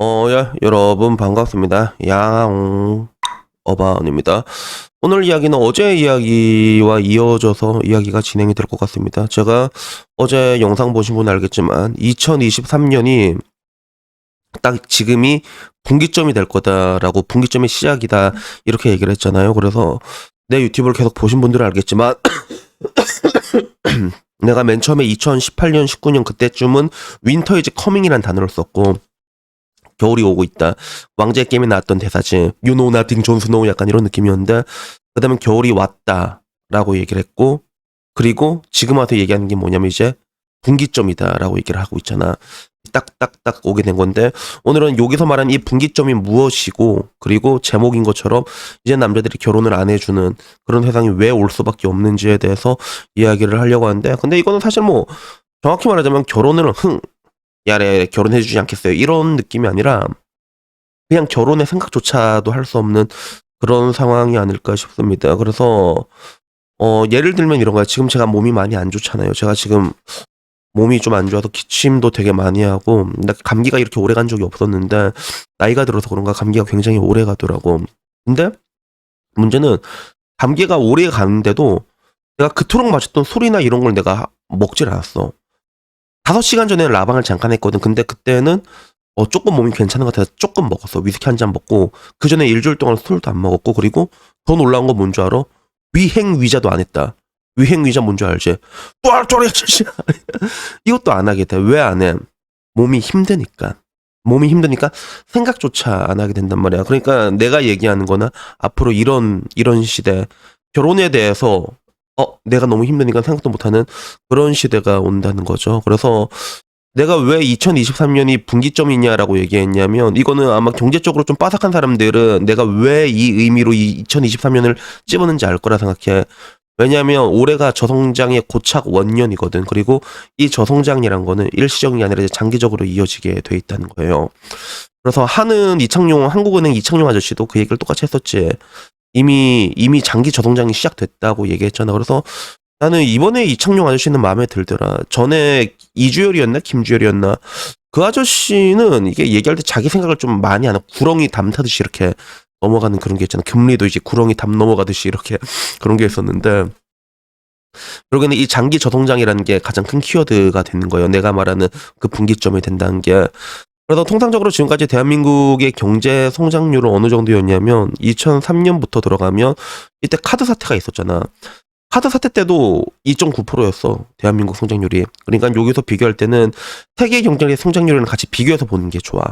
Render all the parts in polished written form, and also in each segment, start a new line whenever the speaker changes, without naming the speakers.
여러분 반갑습니다. 야옹 어바운입니다. 오늘 이야기는 어제 이야기와 이어져서 이야기가 진행이 될 것 같습니다. 제가 어제 영상 보신 분은 알겠지만 2023년이 딱 지금이 분기점이 될 거다라고 분기점의 시작이다 이렇게 얘기를 했잖아요. 그래서 내 유튜브를 계속 보신 분들은 알겠지만 내가 맨 처음에 2018년, 19년 그때쯤은 윈터 이즈 커밍이라는 단어를 썼고 겨울이 오고 있다. 왕좌의 게임에 나왔던 대사지. You know nothing, 존 스노우 약간 이런 느낌이었는데 그 다음에 겨울이 왔다 라고 얘기를 했고 그리고 지금 와서 얘기하는 게 뭐냐면 이제 분기점이다 라고 얘기를 하고 있잖아. 딱딱딱 오게 된 건데 오늘은 여기서 말하는 이 분기점이 무엇이고 그리고 제목인 것처럼 이제 남자들이 결혼을 안 해주는 그런 세상이 왜 올 수밖에 없는지에 대해서 이야기를 하려고 하는데 근데 이거는 사실 뭐 정확히 말하자면 결혼을 야래 결혼해주지 않겠어요 이런 느낌이 아니라 그냥 결혼의 생각조차도 할 수 없는 그런 상황이 아닐까 싶습니다. 그래서 예를 들면 이런 거야. 지금 제가 몸이 많이 안 좋잖아요. 제가 지금 몸이 좀 안 좋아서 기침도 되게 많이 하고 나 감기가 이렇게 오래 간 적이 없었는데 나이가 들어서 그런가 감기가 굉장히 오래 가더라고. 근데 문제는 감기가 오래 가는데도 내가 그토록 마셨던 술이나 이런 걸 내가 먹질 않았어. 5시간 전에 라방을 잠깐 했거든. 근데 그때는 조금 몸이 괜찮은 것 같아서 조금 먹었어. 위스키 한 잔 먹고 그 전에 일주일 동안 술도 안 먹었고 그리고 더 놀라운 건 뭔 줄 알아? 위행위자도 안 했다. 위행위자 뭔 줄 알지? 똘똘이 이것도 안 하게 돼. 왜 안 해? 몸이 힘드니까. 몸이 힘드니까 생각조차 안 하게 된단 말이야. 그러니까 내가 얘기하는 거는 앞으로 이런 시대 결혼에 대해서 내가 너무 힘드니까 생각도 못하는 그런 시대가 온다는 거죠. 그래서 내가 왜 2023년이 분기점이냐라고 얘기했냐면 이거는 아마 경제적으로 좀 빠삭한 사람들은 내가 왜 이 의미로 이 2023년을 집었는지 알 거라 생각해. 왜냐하면 올해가 저성장의 고착 원년이거든. 그리고 이 저성장이란 거는 일시적인 게 아니라 이제 장기적으로 이어지게 돼 있다는 거예요. 그래서 한국은행 이창용 아저씨도 그 얘기를 똑같이 했었지. 이미 장기 저성장이 시작됐다고 얘기했잖아. 그래서 나는 이번에 이창용 아저씨는 마음에 들더라. 전에 이주열이었나 김주열이었나 그 아저씨는 이게 얘기할 때 자기 생각을 좀 많이 안 하고 구렁이 담 타듯이 이렇게 넘어가는 그런 게 있잖아. 금리도 이제 구렁이 담 넘어가듯이 이렇게 그런 게 있었는데 결국에는 이 장기 저성장이라는 게 가장 큰 키워드가 되는 거예요. 내가 말하는 그 분기점이 된다는 게. 그래서 통상적으로 지금까지 대한민국의 경제 성장률은 어느 정도였냐면 2003년부터 들어가면 이때 카드 사태가 있었잖아. 카드 사태 때도 2.9%였어. 대한민국 성장률이. 그러니까 여기서 비교할 때는 세계 경제의 성장률이랑 같이 비교해서 보는 게 좋아.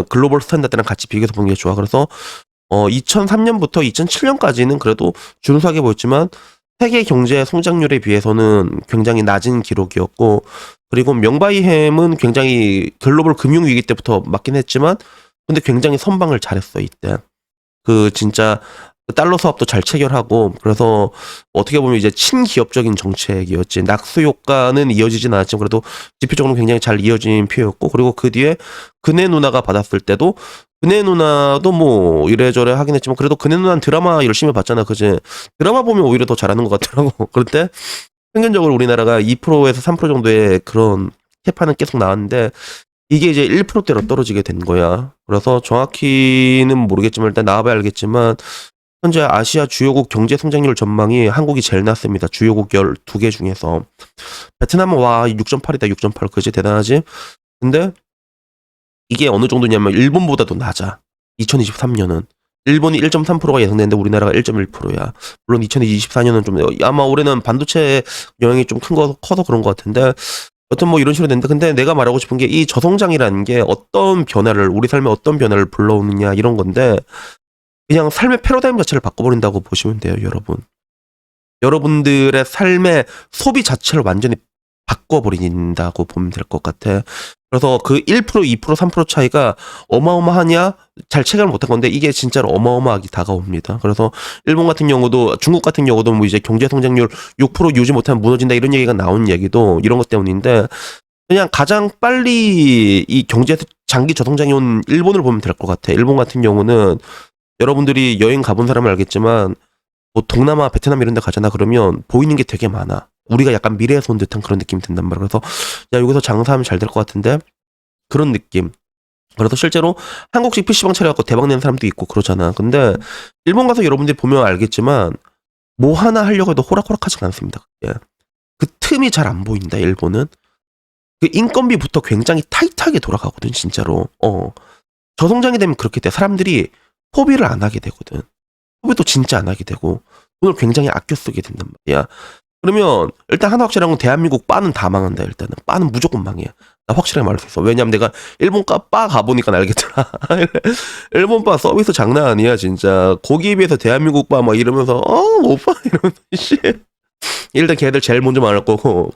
글로벌 스탠다드랑 같이 비교해서 보는 게 좋아. 그래서 2003년부터 2007년까지는 그래도 준수하게 보였지만 세계 경제 성장률에 비해서는 굉장히 낮은 기록이었고 그리고 명바이햄은 굉장히 글로벌 금융위기 때부터 맞긴 했지만 근데 굉장히 선방을 잘했어 이때. 그 진짜 달러 사업도 잘 체결하고 그래서 어떻게 보면 이제 친기업적인 정책이었지. 낙수 효과는 이어지진 않았지만 그래도 지표적으로 굉장히 잘 이어진 표였고 그리고 그 뒤에 그네 누나가 받았을 때도 그네 누나도 뭐 이래저래 하긴 했지만 그래도 그네 누나는 드라마 열심히 봤잖아. 그지? 드라마 보면 오히려 더 잘하는 것 같더라고. 그런데 평균적으로 우리나라가 2%에서 3% 정도의 그런 캐파는 계속 나왔는데 이게 이제 1%대로 떨어지게 된 거야. 그래서 정확히는 모르겠지만 일단 나와봐야 알겠지만 현재 아시아 주요국 경제 성장률 전망이 한국이 제일 낮습니다. 주요국 12개 중에서. 베트남은 와 6.8이다 6.8 그지 대단하지? 근데 이게 어느 정도냐면 일본보다도 낮아. 2023년은. 일본이 1.3%가 예상되는데 우리나라가 1.1%야. 물론 2024년은 좀 아마 올해는 반도체 영향이 좀 커서 그런 것 같은데 여튼 뭐 이런 식으로 된다. 근데 내가 말하고 싶은 게 이 저성장이라는 게 어떤 변화를 우리 삶에 어떤 변화를 불러오느냐 이런 건데 그냥 삶의 패러다임 자체를 바꿔버린다고 보시면 돼요, 여러분. 여러분들의 삶의 소비 자체를 완전히 바꿔버린다고 보면 될 것 같아. 그래서 그 1%, 2%, 3% 차이가 어마어마하냐? 잘 체감을 못한 건데 이게 진짜로 어마어마하게 다가옵니다. 그래서 일본 같은 경우도 중국 같은 경우도 뭐 이제 경제 성장률 6% 유지 못하면 무너진다 이런 얘기가 나온 얘기도 이런 것 때문인데 그냥 가장 빨리 이 경제 장기 저성장이 온 일본을 보면 될 것 같아. 일본 같은 경우는 여러분들이 여행 가본 사람은 알겠지만 뭐 동남아, 베트남 이런 데 가잖아. 그러면 보이는 게 되게 많아. 우리가 약간 미래에서 온 듯한 그런 느낌이 든단 말이야. 그래서 야 여기서 장사하면 잘 될 것 같은데 그런 느낌. 그래서 실제로 한국식 PC방 차려갖고 대박 낸 사람도 있고 그러잖아. 근데 일본 가서 여러분들이 보면 알겠지만 뭐 하나 하려고 해도 호락호락하지가 않습니다. 예. 그 틈이 잘 안 보인다. 일본은 그 인건비부터 굉장히 타이트하게 돌아가거든 진짜로. 저성장이 되면 그렇게 돼. 사람들이 소비를 안 하게 되거든. 소비도 진짜 안 하게 되고 돈을 굉장히 아껴 쓰게 된단 말이야. 그러면 일단 하나 확실한 건 대한민국 바는 다 망한다. 일단은 바는 무조건 망해. 나 확실하게 말할 수 있어. 왜냐면 내가 일본 바 가보니까 알겠더라. 일본 바 서비스 장난 아니야 진짜. 거기에 비해서 대한민국 바 막 이러면서 오빠 이러면서 씨. 일단 걔들 제일 먼저 말할 거고.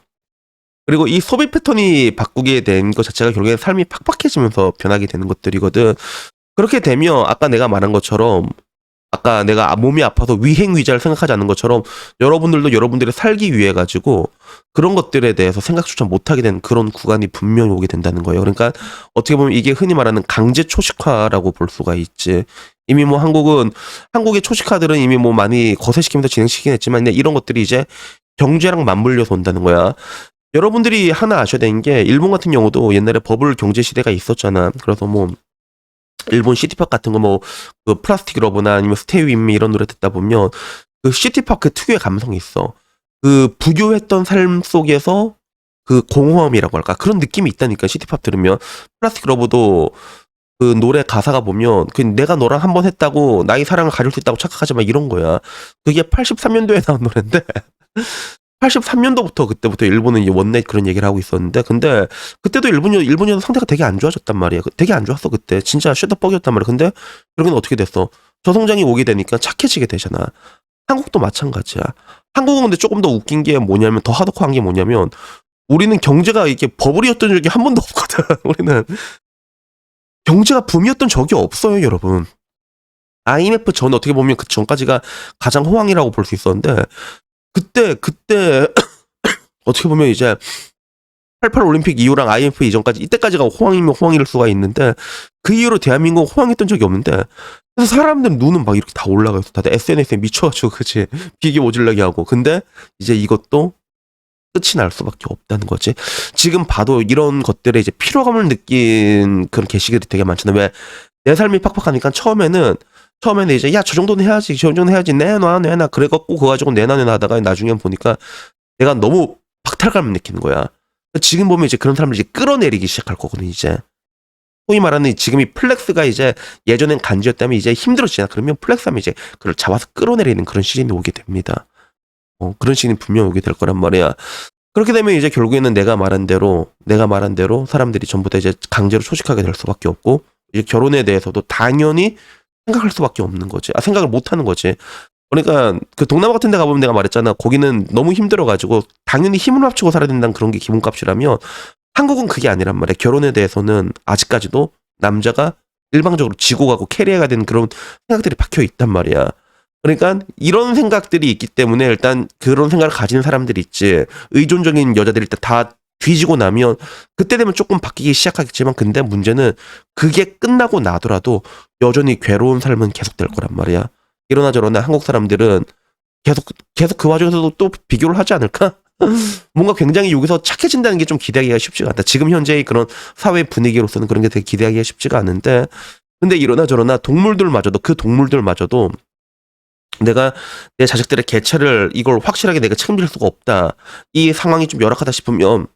그리고 이 소비 패턴이 바꾸게 된 것 자체가 결국엔 삶이 팍팍해지면서 변하게 되는 것들이거든. 그렇게 되면 아까 내가 말한 것처럼 아까 내가 몸이 아파서 위행위자를 생각하지 않는 것처럼 여러분들도 여러분들이 살기 위해 가지고 그런 것들에 대해서 생각조차 못하게 되는 그런 구간이 분명히 오게 된다는 거예요. 그러니까 어떻게 보면 이게 흔히 말하는 강제 초식화라고 볼 수가 있지. 이미 뭐 한국의 초식화들은 이미 뭐 많이 거세시키면서 진행시키긴 했지만 이런 것들이 이제 경제랑 맞물려서 온다는 거야. 여러분들이 하나 아셔야 되는 게 일본 같은 경우도 옛날에 버블 경제 시대가 있었잖아. 그래서 뭐 일본 시티팝 같은 거 뭐 그 플라스틱 러브나 아니면 스테이 윈미 이런 노래 듣다 보면 그 시티팝 그 특유의 감성이 있어. 그 부유했던 삶 속에서 그 공허함이라고 할까 그런 느낌이 있다니까. 시티팝 들으면 플라스틱 러브도 그 노래 가사가 보면 그 내가 너랑 한 번 했다고 나의 사랑을 가질 수 있다고 착각하지 마 이런 거야. 그게 83년도에 나온 노래인데 83년도부터 그때부터 일본은 이제 원넷 그런 얘기를 하고 있었는데 근데 그때도 일본이 상태가 되게 안 좋아졌단 말이야. 되게 안 좋았어 그때. 진짜 쉣더뻑이었단 말이야. 근데 결국엔 어떻게 됐어? 저성장이 오게 되니까 착해지게 되잖아. 한국도 마찬가지야. 한국은 근데 조금 더 웃긴 게 뭐냐면 더 하드코어한 게 뭐냐면 우리는 경제가 이렇게 버블이었던 적이 한 번도 없거든. 우리는 경제가 붐이었던 적이 없어요, 여러분. IMF 전 어떻게 보면 그 전까지가 가장 호황이라고 볼 수 있었는데 그때 어떻게 보면 이제 88 올림픽 이후랑 IMF 이전까지 이때까지가 호황이면 호황일 수가 있는데 그 이후로 대한민국 호황했던 적이 없는데 그래서 사람들 눈은 막 이렇게 다 올라가 있어. 다들 SNS에 미쳐가지고 그치 비교 오질라게 하고. 근데 이제 이것도 끝이 날 수밖에 없다는 거지. 지금 봐도 이런 것들에 이제 피로감을 느낀 그런 게시글이 되게 많잖아요. 왜 내 삶이 팍팍하니까 처음에는 이제 야 저 정도는 해야지 저 정도는 해야지 내놔 그래갖고 그거 가지고 내놔 하다가 나중에 보니까 내가 너무 박탈감을 느끼는 거야. 지금 보면 이제 그런 사람들 이제 끌어내리기 시작할 거거든 이제. 소위 말하는 지금이 플렉스가 이제 예전엔 간지였다면 이제 힘들어지잖아. 그러면 플렉스하면 이제 그걸 잡아서 끌어내리는 그런 시즌이 오게 됩니다. 그런 시즌이 분명히 오게 될 거란 말이야. 그렇게 되면 이제 결국에는 내가 말한 대로 사람들이 전부 다 이제 강제로 초식하게 될 수밖에 없고 이제 결혼에 대해서도 당연히 생각할 수밖에 없는 거지. 생각을 못 하는 거지. 그러니까 그 동남아 같은 데 가보면 내가 말했잖아. 거기는 너무 힘들어가지고 당연히 힘을 합치고 살아야 된다는 그런 게 기본값이라면 한국은 그게 아니란 말이야. 결혼에 대해서는 아직까지도 남자가 일방적으로 지고 가고 캐리해야 되는 그런 생각들이 박혀 있단 말이야. 그러니까 이런 생각들이 있기 때문에 일단 그런 생각을 가지는 사람들이 있지. 의존적인 여자들이 일단 다 뒤지고 나면 그때 되면 조금 바뀌기 시작하겠지만 근데 문제는 그게 끝나고 나더라도 여전히 괴로운 삶은 계속될 거란 말이야. 이러나 저러나 한국 사람들은 계속 그 와중에서도 또 비교를 하지 않을까? 뭔가 굉장히 여기서 착해진다는 게 좀 기대하기가 쉽지가 않다. 지금 현재의 그런 사회 분위기로서는 그런 게 되게 기대하기가 쉽지가 않은데 근데 이러나 저러나 동물들마저도 내가 내 자식들의 개체를 이걸 확실하게 내가 책임질 수가 없다. 이 상황이 좀 열악하다 싶으면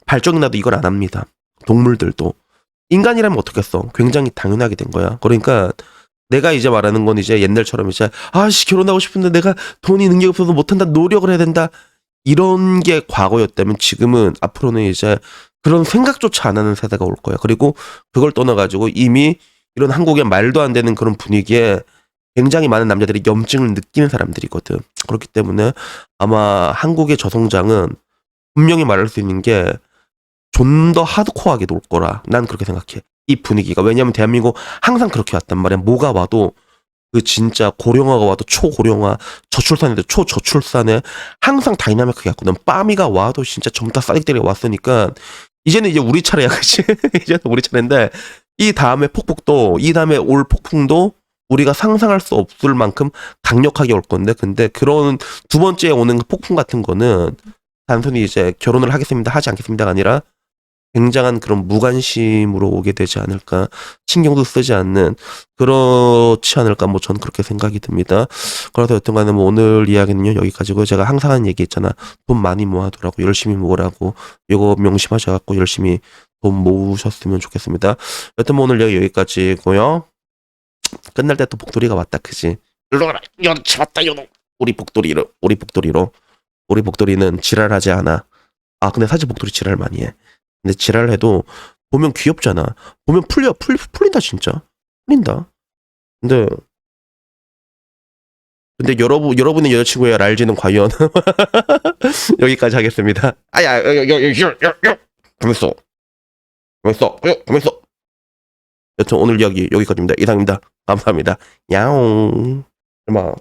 발정이 나도 이걸 안 합니다. 동물들도. 인간이라면 어떻겠어? 굉장히 당연하게 된 거야. 그러니까 내가 이제 말하는 건 이제 옛날처럼 이제 결혼하고 싶은데 내가 돈이 능력이 없어서 못한다. 노력을 해야 된다. 이런 게 과거였다면 지금은 앞으로는 이제 그런 생각조차 안 하는 세대가 올 거야. 그리고 그걸 떠나가지고 이미 이런 한국의 말도 안 되는 그런 분위기에 굉장히 많은 남자들이 염증을 느끼는 사람들이거든. 그렇기 때문에 아마 한국의 저성장은 분명히 말할 수 있는 게 좀 더 하드코어하게 놀 거라. 난 그렇게 생각해. 이 분위기가. 왜냐면 대한민국 항상 그렇게 왔단 말이야. 뭐가 와도 그 진짜 고령화가 와도 초고령화, 저출산에도 초저출산에 항상 다이나믹하게 왔거든. 빠미가 와도 진짜 젊다 싸딕들이 왔으니까 이제는 이제 우리 차례야. 그치? 이제는 우리 차례인데 이 다음에 올 폭풍도 우리가 상상할 수 없을 만큼 강력하게 올 건데 근데 그런 두 번째 오는 폭풍 같은 거는 단순히 이제 결혼을 하겠습니다 하지 않겠습니다가 아니라 굉장한 그런 무관심으로 오게 되지 않을까, 신경도 쓰지 않는, 그렇지 않을까, 뭐 전 그렇게 생각이 듭니다. 그래서 여튼간에 뭐 오늘 이야기는요 여기까지고, 제가 항상 하는 얘기 있잖아, 돈 많이 모아두라고, 열심히 모으라고. 이거 명심하셔갖고 열심히 돈 모으셨으면 좋겠습니다. 여튼 뭐 오늘 여기까지고요. 끝날 때 또 복돌이가 왔다, 그지? 일로 와라, 연치 왔다, 요놈. 우리 복돌이는 지랄하지 않아. 아, 근데 사실 복돌이 지랄 많이 해. 근데 지랄을 해도 보면 귀엽잖아. 보면 풀린다, 진짜. 풀린다. 근데 여러분의 여자친구의 랄지는 과연. 여기까지 하겠습니다. 아야, 가만있어. 가만있어. 여튼 오늘 이야기 여기까지입니다. 이상입니다. 감사합니다. 야옹. 얼마.